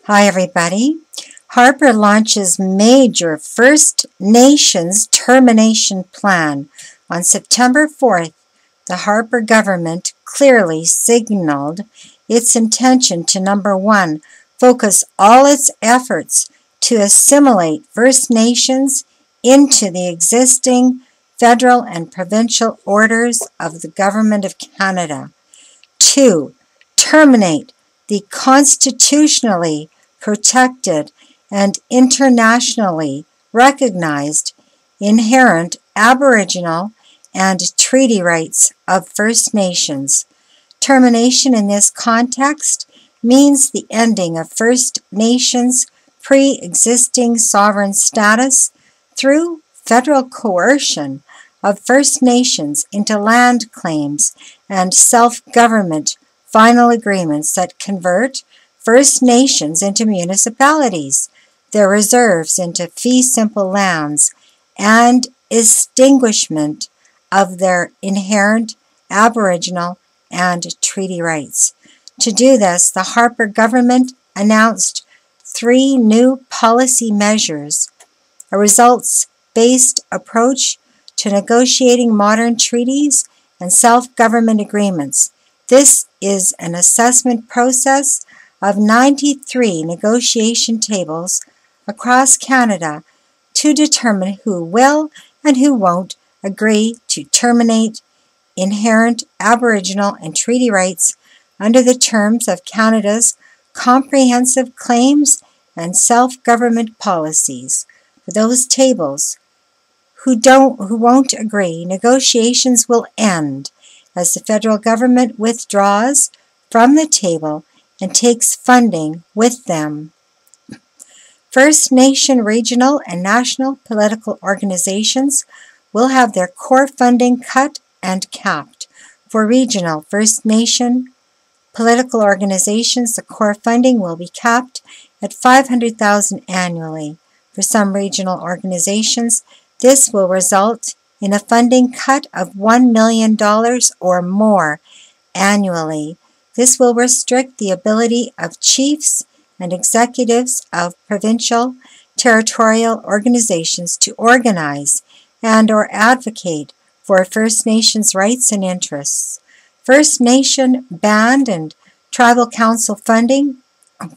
Hi, everybody. Harper launches major First Nations termination plan. On September 4th, the Harper government clearly signaled its intention to, number one, focus all its efforts to assimilate First Nations into the existing federal and provincial orders of the Government of Canada. 2. Terminate the constitutionally protected and internationally recognized inherent Aboriginal and treaty rights of First Nations. Termination in this context means the ending of First Nations pre-existing sovereign status through federal coercion of First Nations into land claims and self-government final agreements that convert First Nations into municipalities, their reserves into fee simple lands, and extinguishment of their inherent Aboriginal and treaty rights. To do this, the Harper government announced 3 new policy measures: a results-based approach to negotiating modern treaties and self-government agreements. This is an assessment process of 93 negotiation tables across Canada to determine who will and who won't agree to terminate inherent Aboriginal and treaty rights under the terms of Canada's comprehensive claims and self-government policies. For those tables who won't agree, negotiations will end as the federal government withdraws from the table and takes funding with them. First Nation regional and national political organizations will have their core funding cut and capped. For regional First Nation political organizations, the core funding will be capped at $500,000 annually. For some regional organizations, this will result in a funding cut of $1 million or more annually. This will restrict the ability of chiefs and executives of provincial, territorial organizations to organize and/or advocate for First Nations rights and interests. First Nation band and tribal council funding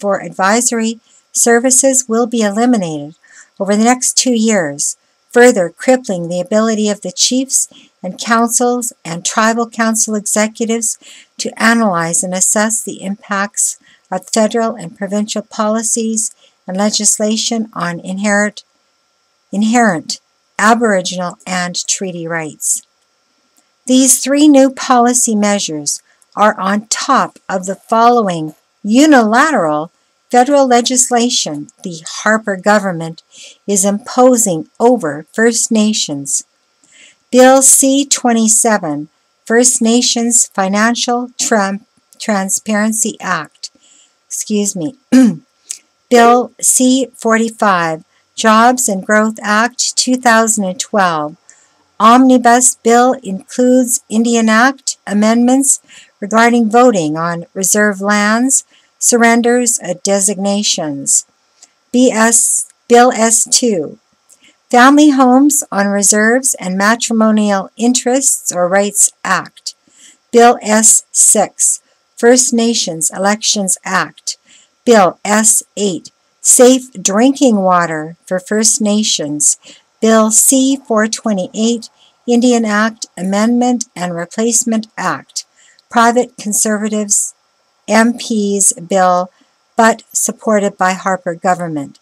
for advisory services will be eliminated over the next 2 years, further crippling the ability of the chiefs and councils and tribal council executives to analyze and assess the impacts of federal and provincial policies and legislation on inherent Aboriginal and treaty rights. These 3 new policy measures are on top of the following unilateral federal legislation the Harper government is imposing over First Nations. Bill C-27, First Nations Financial Transparency Act. Bill C-45, Jobs and Growth Act 2012. Omnibus Bill includes Indian Act amendments regarding voting on reserve lands, surrenders, designations. Bill S-2, Family Homes on Reserves and Matrimonial Interests or Rights Act. Bill S-6, First Nations Elections Act. Bill S-8, Safe Drinking Water for First Nations. Bill C-428, Indian Act Amendment and Replacement Act. Private Conservatives MP's bill, but supported by Harper government.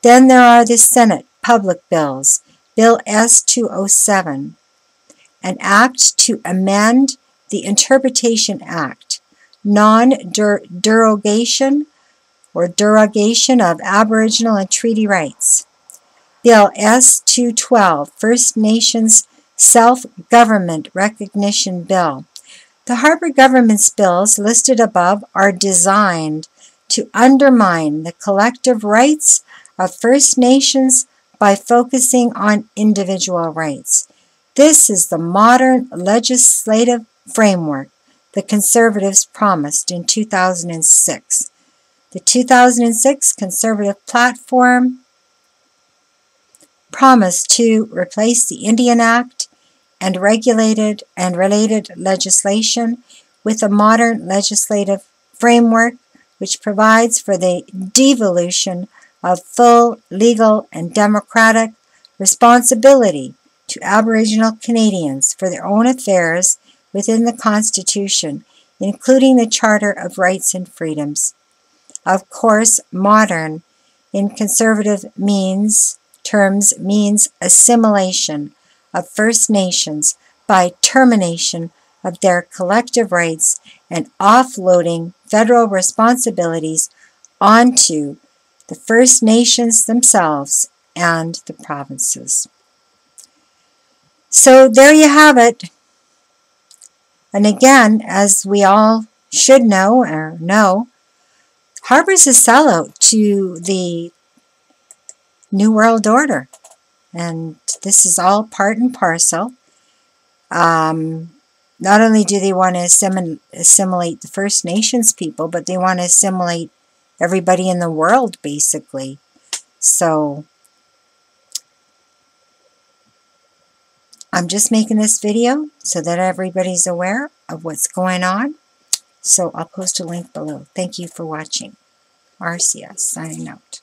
Then there are the Senate public bills. Bill S-207, an act to amend the Interpretation Act, non-derogation or derogation of Aboriginal and treaty rights. Bill S-212, First Nations Self-Government Recognition Bill. The Harper government's bills listed above are designed to undermine the collective rights of First Nations by focusing on individual rights. This is the modern legislative framework the Conservatives promised in 2006. The 2006 Conservative Platform promised to replace the Indian Act and regulated and related legislation with a modern legislative framework which provides for the devolution of full legal and democratic responsibility to Aboriginal Canadians for their own affairs within the Constitution, including the Charter of Rights and Freedoms. Of course, modern in conservative terms means assimilation of First Nations by termination of their collective rights and offloading federal responsibilities onto the First Nations themselves and the provinces. So there you have it. And again, as we all should know, Harper's a sellout to the New World Order. And this is all part and parcel. Not only do they want to assimilate the First Nations people, but they want to assimilate everybody in the world, basically. So, I'm just making this video so that everybody's aware of what's going on. So, I'll post a link below. Thank you for watching. RCS signing out.